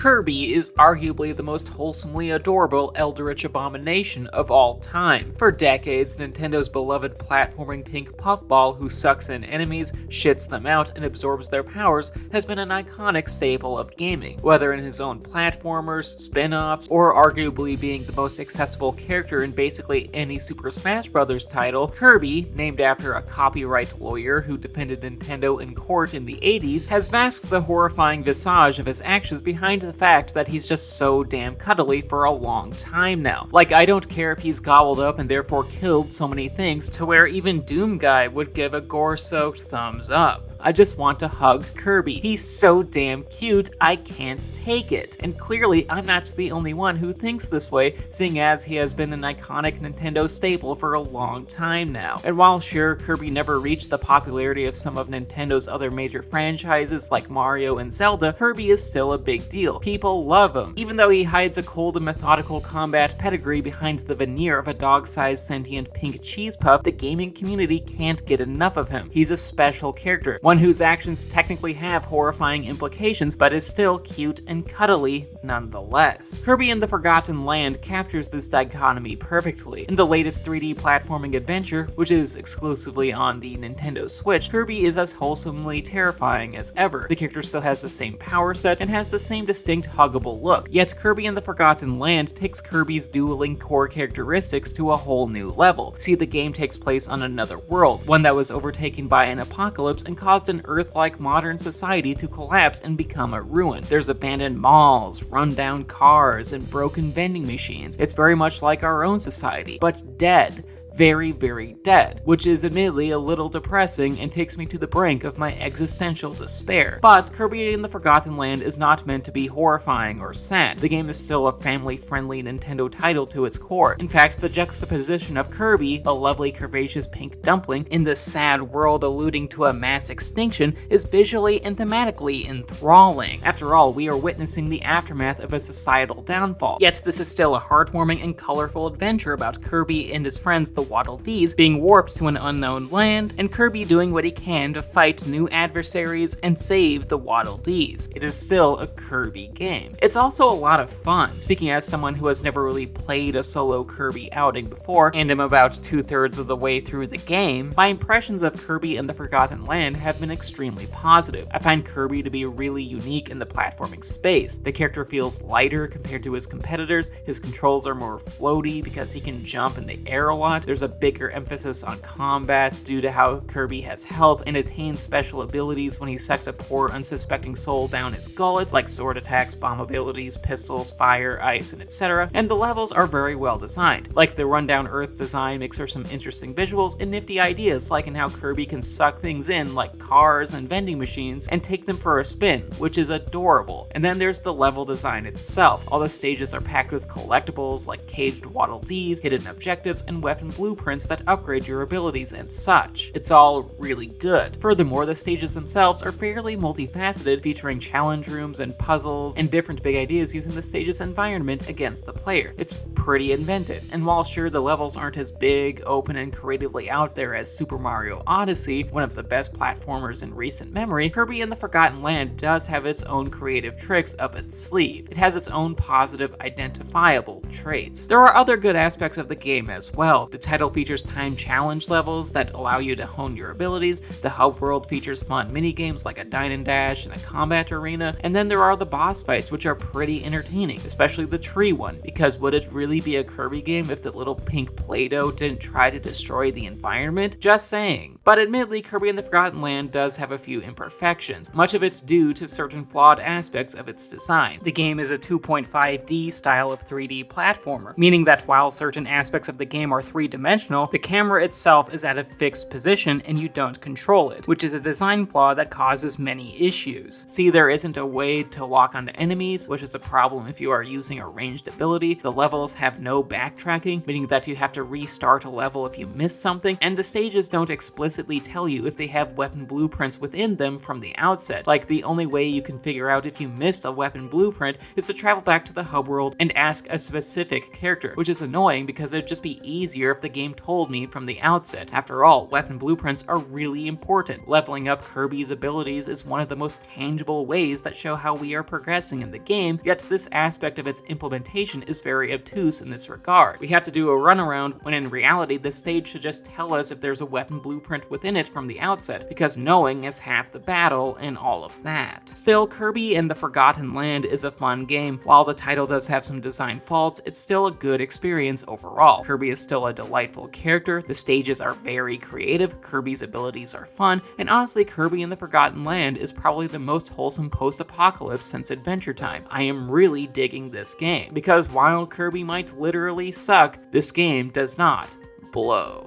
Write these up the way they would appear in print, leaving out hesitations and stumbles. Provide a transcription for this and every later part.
Kirby is arguably the most wholesomely adorable eldritch abomination of all time. For decades, Nintendo's beloved platforming pink puffball who sucks in enemies, shits them out, and absorbs their powers has been an iconic staple of gaming, whether in his own platformers, spin-offs, or arguably being the most accessible character in basically any Super Smash Bros. Title. Kirby, named after a copyright lawyer who defended Nintendo in court in the 80s, has masked the horrifying visage of his actions behind the fact that he's just so damn cuddly for a long time now. Like, I don't care if he's gobbled up and therefore killed so many things to where even Doom Guy would give a gore-soaked thumbs up. I just want to hug Kirby. He's so damn cute, I can't take it. And clearly, I'm not the only one who thinks this way, seeing as he has been an iconic Nintendo staple for a long time now. And while sure, Kirby never reached the popularity of some of Nintendo's other major franchises like Mario and Zelda, Kirby is still a big deal. People love him. Even though he hides a cold and methodical combat pedigree behind the veneer of a dog-sized sentient pink cheese puff, the gaming community can't get enough of him. He's a special character, one whose actions technically have horrifying implications, but is still cute and cuddly nonetheless. Kirby and the Forgotten Land captures this dichotomy perfectly. In the latest 3D platforming adventure, which is exclusively on the Nintendo Switch, Kirby is as wholesomely terrifying as ever. The character still has the same power set and has the same distinct huggable look, yet Kirby and the Forgotten Land takes Kirby's dueling core characteristics to a whole new level. See, the game takes place on another world, one that was overtaken by an apocalypse and caused an Earth-like modern society to collapse and become a ruin. There's abandoned malls, run-down cars, and broken vending machines. It's very much like our own society, but dead. Very, very dead, which is admittedly a little depressing and takes me to the brink of my existential despair. But Kirby and the Forgotten Land is not meant to be horrifying or sad. The game is still a family-friendly Nintendo title to its core. In fact, the juxtaposition of Kirby, a lovely curvaceous pink dumpling, in this sad world alluding to a mass extinction is visually and thematically enthralling. After all, we are witnessing the aftermath of a societal downfall. Yet this is still a heartwarming and colorful adventure about Kirby and his friends, the Waddle Dees, being warped to an unknown land, and Kirby doing what he can to fight new adversaries and save the Waddle Dees. It is still a Kirby game. It's also a lot of fun. Speaking as someone who has never really played a solo Kirby outing before, and am about 2/3 of the way through the game, my impressions of Kirby and the Forgotten Land have been extremely positive. I find Kirby to be really unique in the platforming space. The character feels lighter compared to his competitors, his controls are more floaty because he can jump in the air a lot. There's a bigger emphasis on combat due to how Kirby has health and attains special abilities when he sucks a poor unsuspecting soul down his gullet, like sword attacks, bomb abilities, pistols, fire, ice, and etc. And the levels are very well designed. Like the rundown earth design makes for some interesting visuals and nifty ideas, like in how Kirby can suck things in like cars and vending machines and take them for a spin, which is adorable. And then there's the level design itself. All the stages are packed with collectibles like caged Waddle Dees, hidden objectives, and weapon blueprints that upgrade your abilities and such. It's all really good. Furthermore, the stages themselves are fairly multifaceted, featuring challenge rooms and puzzles and different big ideas using the stage's environment against the player. It's pretty inventive, and while sure the levels aren't as big, open, and creatively out there as Super Mario Odyssey, one of the best platformers in recent memory, Kirby and the Forgotten Land does have its own creative tricks up its sleeve. It has its own positive, identifiable traits. There are other good aspects of the game as well. The title features time challenge levels that allow you to hone your abilities, the hub world features fun minigames like a dine and dash and a combat arena, and then there are the boss fights, which are pretty entertaining, especially the tree one, because would it really be a Kirby game if the little pink Play-Doh didn't try to destroy the environment? Just saying. But admittedly, Kirby and the Forgotten Land does have a few imperfections, much of it due to certain flawed aspects of its design. The game is a 2.5D style of 3D platformer, meaning that while certain aspects of the game are three-dimensional, the camera itself is at a fixed position and you don't control it, which is a design flaw that causes many issues. See, there isn't a way to lock onto enemies, which is a problem if you are using a ranged ability. The levels have no backtracking, meaning that you have to restart a level if you miss something, and the stages don't explicitly tell you if they have weapon blueprints within them from the outset. Like, the only way you can figure out if you missed a weapon blueprint is to travel back to the hub world and ask a specific character, which is annoying because it'd just be easier if the game told me from the outset. After all, weapon blueprints are really important. Leveling up Kirby's abilities is one of the most tangible ways that show how we are progressing in the game, yet this aspect of its implementation is very obtuse in this regard. We have to do a runaround when in reality the stage should just tell us if there's a weapon blueprint within it from the outset, because knowing is half the battle and all of that. Still, Kirby and the Forgotten Land is a fun game. While the title does have some design faults, it's still a good experience overall. Kirby is still a delightful character, the stages are very creative, Kirby's abilities are fun, and honestly Kirby and the Forgotten Land is probably the most wholesome post-apocalypse since Adventure Time. I am really digging this game, because while Kirby might literally suck, this game does not blow.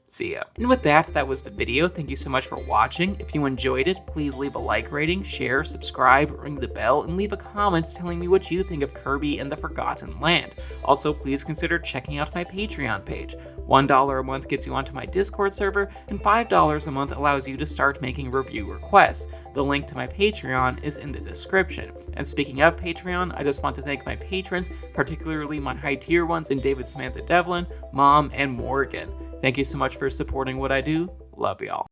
See ya. And with that, that was the video. Thank you so much for watching. If you enjoyed it, please leave a like rating, share, subscribe, ring the bell, and leave a comment telling me what you think of Kirby and the Forgotten Land. Also, please consider checking out my Patreon page. $1 a month gets you onto my Discord server, and $5 a month allows you to start making review requests. The link to my Patreon is in the description. And speaking of Patreon, I just want to thank my patrons, particularly my high tier ones in David, Samantha, Devlin, Mom, and Morgan. Thank you so much for supporting what I do. Love y'all.